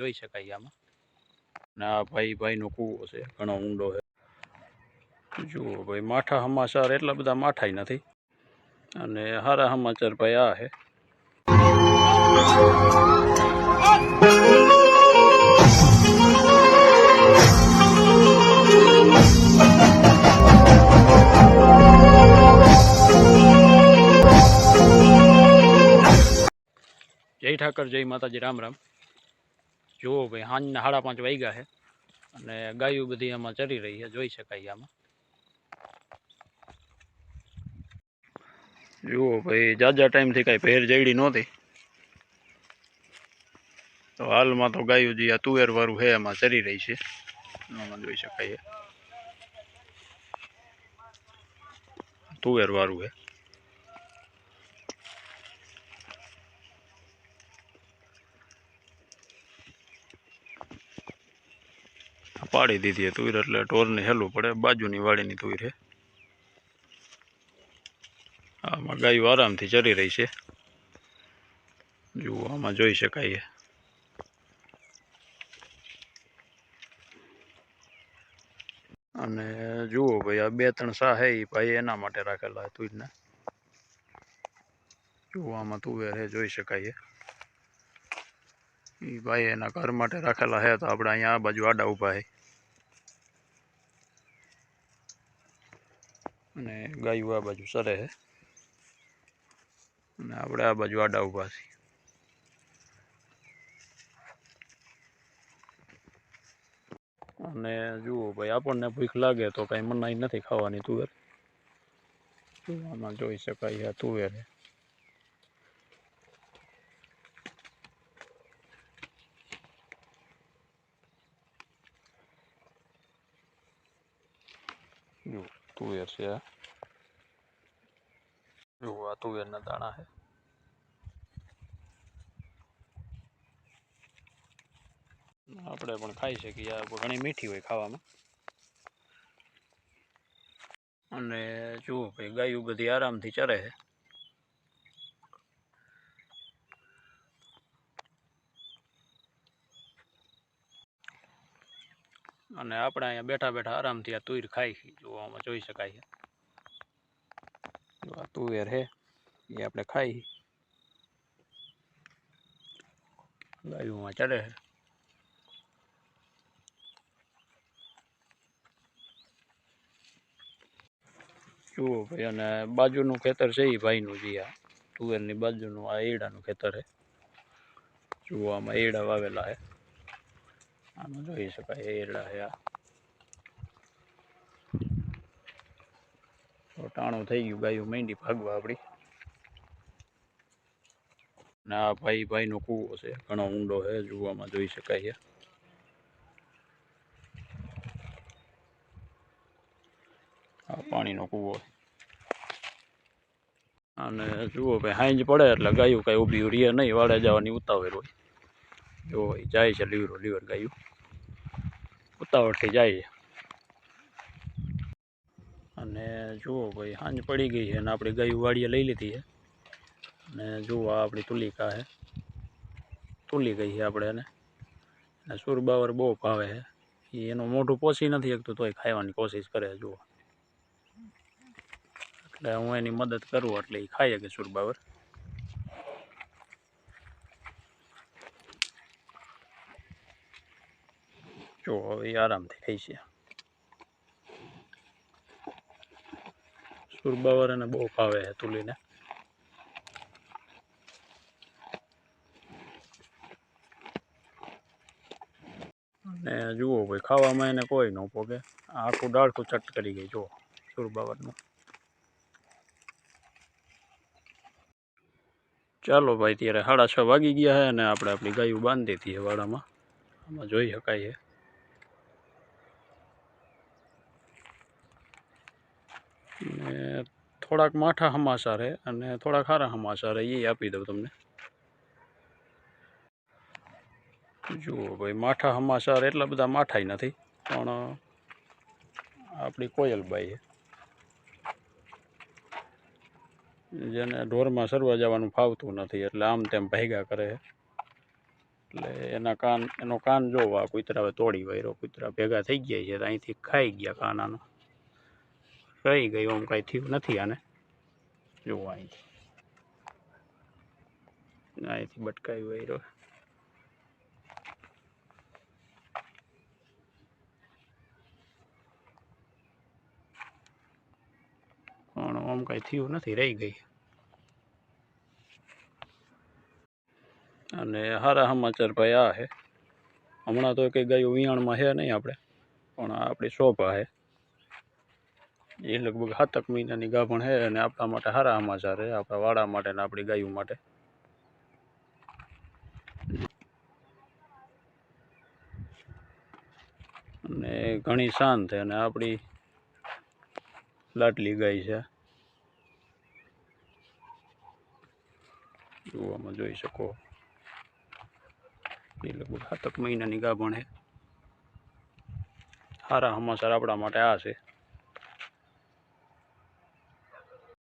જોઈ શકાય આમાં. ને આ ભાઈનો કૂવો છે, ઘણો ઊંડો છે. જુઓ ભાઈ, માઠા સમાચાર એટલા બધા માઠાય નથી, અને સારા સમાચાર ભાઈ આ છે. જય ઠાકર, જય માતાજી, રામ રામ. જુઓ ભાઈ, સાંજના 5:30 વાગ્યા છે અને ગાયો બધી આમાં ચરી રહી છે, જોઈ શકાય આમાં. જુઓ ભાઈ, જાજા ટાઈમથી કાંઈ ભેર જડી નહોતી, તો હાલમાં તો ગાયો જે આ તુવેર વાળું છે એમાં ચરી રહી છે, આમાં જોઈ શકાય. તુવેર વાળું છે. પાડી દીધી તુવેર એટલે ઢોરને હેલું પડે. બાજુની વાડીની તુવેર છે. આમાં ગાયો આરામથી ચરી રહી છે, જુઓ આમાં જોઈ શકાય. અને જુઓ ભાઈ, આ 2-3 સા છે એ ભાઈ એના માટે રાખેલા છે તુવેરના. જુઓ આમાં તુવેર છે, જોઈ શકાય. એ ભાઈ એના ઘર માટે રાખેલા છે, તો આપણે અહીંયા આ બાજુ આડા ઊભા છે અને ગાયું આ બાજુ સરે છે અને આપણે આ બાજુ આડા ઊભા છીએ. અને જુઓ ભાઈ, આપણને ભૂખ લાગે તો કાંઈ મનાઈ નથી ખાવાની તુવેર. આમાં જોઈ શકાય આ તુવેર છે. જુઓ તુવેર છે આ. જુઓ આ તુવેરના દાણા છે. આપણે પણ ખાઈ શકીએ, આ ઘણી મીઠી હોય ખાવામાં. અને જુઓ ભાઈ, ગાયું બધી આરામથી ચરે છે. અને આપણે અહીંયા બેઠા બેઠા આરામથી આ તુવેર ખાઈ છીએ, જુઓ આમાં જોઈ શકાય. આ તુવેર છે એ આપણે ખાઈ, ગાયુંમાં ચડે છે. જુઓ ભાઈ, અને બાજુનું ખેતર છે એ ભાઈનું, જે આ તુવેરની બાજુનું આ એડાનું ખેતર છે. જુઓ આમાં એડા વાવેલા છે, આમાં જોઈ શકાય એડા છે. આ ટાણું થઈ ગયું, ગાયું માંડી ભાગવા આપણી. ને આ ભાઈનો કૂવો છે, ઘણો ઊંડો છે, જોવામાં જોઈ શકાય. આ પાણીનો કૂવો. અને જુઓ ભાઈ, હાંજ પડે એટલે ગાયું કાંઈ ઊભી રહે નહીં, વાડે જવાની ઉતાવળ હોય. જો જાય છે લીવર ગાયું, ઉતાવળથી જાય છે. અને જુઓ ભાઈ, સાંજ પડી ગઈ છે અને આપણી ગાયું વાડીએ લઈ લીધી છે. અને જુઓ આ આપણી તુલિકા છે, તુલી ગઈ છે આપણે એને. અને સુરબાવર બહુ ભાવે છે, એનું મોઢું પોસી નથી શકતું તોય ખાવાની કોશિશ કરે. જુઓ, એટલે હું એની મદદ કરું એટલે એ ખાઈ શકે સુરબાવર. જો હવે એ આરામથી ખાઈ છે. સુરબાવર એને બહુ ભાવે છે તુલીને. અને જુઓ ભાઈ, ખાવામાં એને કોઈ ન પોગે, આખું ડાળખું ચટ કરી ગઈ જુઓ સુરબાવરનું. ચાલો ભાઈ, ત્યારે 6:30 વાગી ગયા છે અને આપણે આપણી ગાયું બાંધી દીધી વાડામાં, આમાં જોઈ શકાય. ને થોડાક માઠા સમાચાર છે અને થોડાક સારા સમાચાર એ આપી દઉં તમને. જુઓ ભાઈ, માઠા સમાચાર એટલા બધા માઠાય નથી, પણ આપણી કોયલબાઈ છે, જેને ઢોરમાં સરવા જવાનું ફાવતું નથી, એટલે આમ તેમ ભાગ્યા કરે છે. એટલે એનો કાન જોવા કૂતરા હવે તોડી વાર્યો, કૂતરા ભેગા થઈ ગયા છે, અહીંથી ખાઈ ગયા કાનાનો, રહી ગયો, આમ કાંઈ થયું નથી આને, જોવા અહીંથી બટકાઈ વાર્યો, પણ આમ કાંઈ થયું નથી, રહી ગઈ. અને સારા સમાચાર ભાઈ આ છે, હમણાં તો કંઈ ગાયું વિયાણમાં છે નહીં આપણે, પણ આ આપણી શોભા છે, એ લગભગ 7 મહિનાની ગાભણ છે, અને આપણા માટે સારા સમાચાર છે, આપણા વાડા માટે ને આપણી ગાયું માટે. અને ઘણી શાંત છે, અને આપણી લાટલી ગાય છે, જોવામાં જોઈ શકો, એ લગભગ 7 મહિનાની ગાભણ છે. સારા સમાચાર આપણા માટે આ છે.